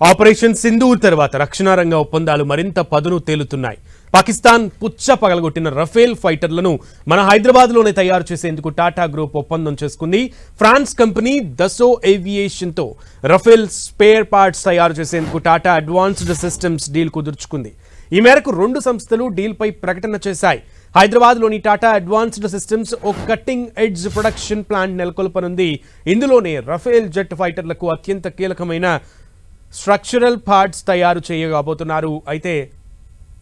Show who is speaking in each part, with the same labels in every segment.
Speaker 1: Operation Sindoor తర్వాత రక్షణ రంగ ఒప్పందాలు మరింత పదును తేలుతున్నాయి. పాకిస్తాన్ పుచ్చ పగలగొట్టిన రఫేల్ ఫైటర్లను మన హైదరాబాద్లోనే తయారు చేసేందుకు టాటా గ్రూప్ ఒప్పందం చేసుకుంది. ఫ్రాన్స్ కంపెనీ దసో ఏవియేషన్తో రఫేల్ స్పేర్ పార్ట్స్ తయారు చేసేందుకు టాటా అడ్వాన్స్డ్ సిస్టమ్స్ డీల్ కుదుర్చుకుంది. ఈ మేరకు రెండు సంస్థలు డీల్పై ప్రకటన చేశాయి. హైదరాబాద్లోని టాటా అడ్వాన్స్డ్ సిస్టమ్స్ ఓ కట్టింగ్ ఎడ్జ్ ప్రొడక్షన్ ప్లాంట్ నెలకొల్పనుంది. ఇందులోనే రఫేల్ జెట్ ఫైటర్లకు అత్యంత కీలకమైన స్ట్రక్చరల్ పార్ట్స్ తయారు చేయబోతున్నారు. అయితే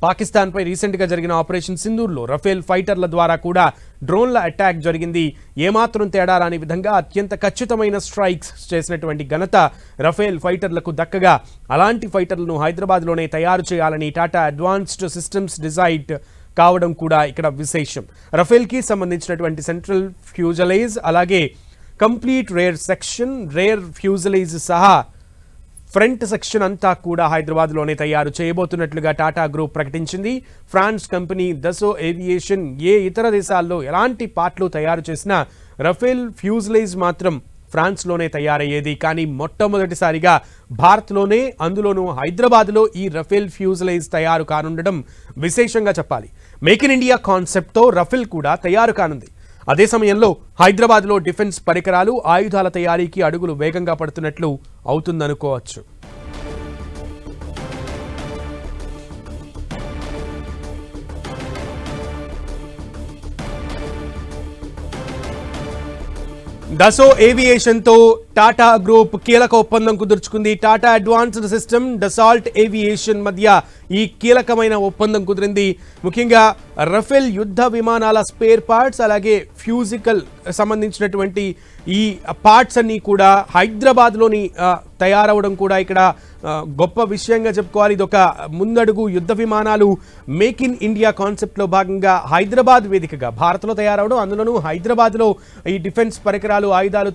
Speaker 1: పాకిస్తాన్పై రీసెంట్గా జరిగిన ఆపరేషన్ సింధూర్లో రఫేల్ ఫైటర్ల ద్వారా కూడా డ్రోన్ల అటాక్ జరిగింది. ఏమాత్రం తేడా రాని విధంగా అత్యంత ఖచ్చితమైన స్ట్రైక్స్ చేసినటువంటి ఘనత రఫేల్ ఫైటర్లకు దక్కగా అలాంటి ఫైటర్లను హైదరాబాద్లోనే తయారు చేయాలని టాటా అడ్వాన్స్డ్ సిస్టమ్స్ డిజైడ్ కావడం కూడా ఇక్కడ విశేషం. రఫేల్కి సంబంధించినటువంటి సెంట్రల్ ఫ్యూజలేజ్ అలాగే కంప్లీట్ రేర్ సెక్షన్, రేర్ ఫ్యూజలేజ్ సహా ఫ్రంట్ సెక్షన్ అంతా కూడా హైదరాబాద్లోనే తయారు చేయబోతున్నట్లుగా టాటా గ్రూప్ ప్రకటించింది. ఫ్రాన్స్ కంపెనీ దసో ఏవియేషన్ ఏ ఇతర దేశాల్లో ఎలాంటి పార్ట్లు తయారు చేసినా రఫేల్ ఫ్యూజలేజ్ మాత్రం ఫ్రాన్స్లోనే తయారయ్యేది. కానీ మొట్టమొదటిసారిగా భారత్లోనే, అందులోనూ హైదరాబాద్లో ఈ రఫేల్ ఫ్యూజలేజ్ తయారు కానుండడం విశేషంగా చెప్పాలి. మేక్ ఇన్ ఇండియా కాన్సెప్ట్తో రఫేల్ కూడా తయారు కానుంది. అదే సమయంలో హైదరాబాద్లో డిఫెన్స్ పరికరాలు, ఆయుధాల తయారీకి అడుగులు వేగంగా పడుతున్నట్లు అవుతుందనుకోవచ్చు. దసో ఏవియేషన్తో టాటా గ్రూప్ కీలక ఒప్పందం కుదుర్చుకుంది. Tata advanced system, Dassault aviation మధ్య ఈ కీలకమైన ఒప్పందం కుదిరింది. ముఖ్యంగా రఫేల్ యుద్ధ విమానాల స్పేర్ పార్ట్స్ అలాగే ఫ్యూజికల్ సంబంధించినటువంటి ఈ పార్ట్స్ అన్నీ కూడా హైదరాబాద్లోని తయారవడం కూడా ఇక్కడ గొప్ప విషయంగా చెప్పుకోవాలి. ఇది ఒక ముందడుగు. యుద్ధ విమానాలు మేక్ ఇన్ ఇండియా కాన్సెప్ట్లో భాగంగా హైదరాబాద్ వేదికగా భారత్లో తయారవడం, అందులోనూ హైదరాబాద్లో ఈ డిఫెన్స్ పరికరాలు, ఆయుధాలు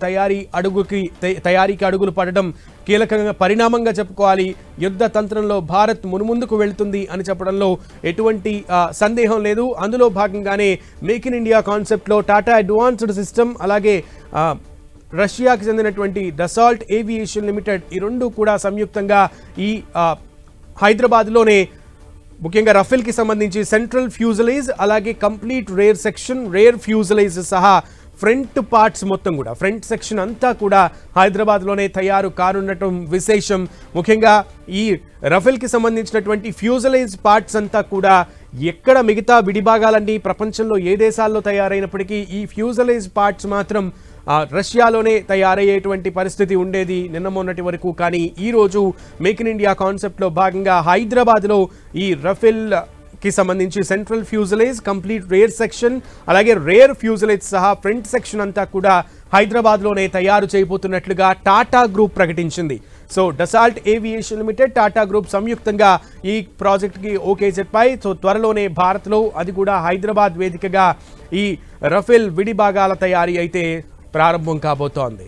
Speaker 1: తయారీకి అడుగులు పడడం కీలకంగా పరిణామంగా చెప్పుకోవాలి. యుద్ధ తంత్రంలో భారత్ మునుముందుకు వెళ్తుంది అని చెప్పడంలో ఎటువంటి సందేహం లేదు. అందులో భాగంగానే మేక్ ఇన్ ఇండియా కాన్సెప్ట్లో టాటా అడ్వాన్స్డ్ సిస్టమ్ అలాగే రష్యాకి చెందినటువంటి డసాల్ట్ ఏవియేషన్ లిమిటెడ్ ఈ రెండు కూడా సంయుక్తంగా ఈ హైదరాబాద్లోనే ముఖ్యంగా రఫేల్కి సంబంధించి సెంట్రల్ ఫ్యూజలేజ్ అలాగే కంప్లీట్ రేర్ సెక్షన్, రేర్ ఫ్యూజలేజ్ సహా ఫ్రంట్ పార్ట్స్ మొత్తం కూడా, ఫ్రంట్ సెక్షన్ అంతా కూడా హైదరాబాద్లోనే తయారు కానుండటం విశేషం. ముఖ్యంగా ఈ రఫేల్కి సంబంధించినటువంటి ఫ్యూజలేజ్ పార్ట్స్ అంతా కూడా ఎక్కడ మిగతా విడిభాగాలన్నీ ప్రపంచంలో ఏ దేశాల్లో తయారైనప్పటికీ ఈ ఫ్యూజలేజ్ పార్ట్స్ మాత్రం రష్యాలోనే తయారయ్యేటువంటి పరిస్థితి ఉండేది నిన్న మొన్నటి వరకు. కానీ ఈరోజు మేక్ ఇన్ ఇండియా కాన్సెప్ట్లో భాగంగా హైదరాబాద్లో ఈ రఫేల్కి సంబంధించి సెంట్రల్ ఫ్యూజలేజ్, కంప్లీట్ రేర్ సెక్షన్ అలాగే రేర్ ఫ్యూజలేజ్ సహా ఫ్రంట్ సెక్షన్ అంతా కూడా హైదరాబాద్లోనే తయారు చేయబోతున్నట్లుగా టాటా గ్రూప్ ప్రకటించింది. So Dassault aviation limited, Tata group సంయుక్తంగా ఈ ప్రాజెక్ట్కి ఓకే చెప్పాయి. సో త్వరలోనే భారత్లో, అది కూడా హైదరాబాద్ వేదికగా ఈ రఫేల్ విడిభాగాల తయారీ అయితే ప్రారంభం కాబోతోంది.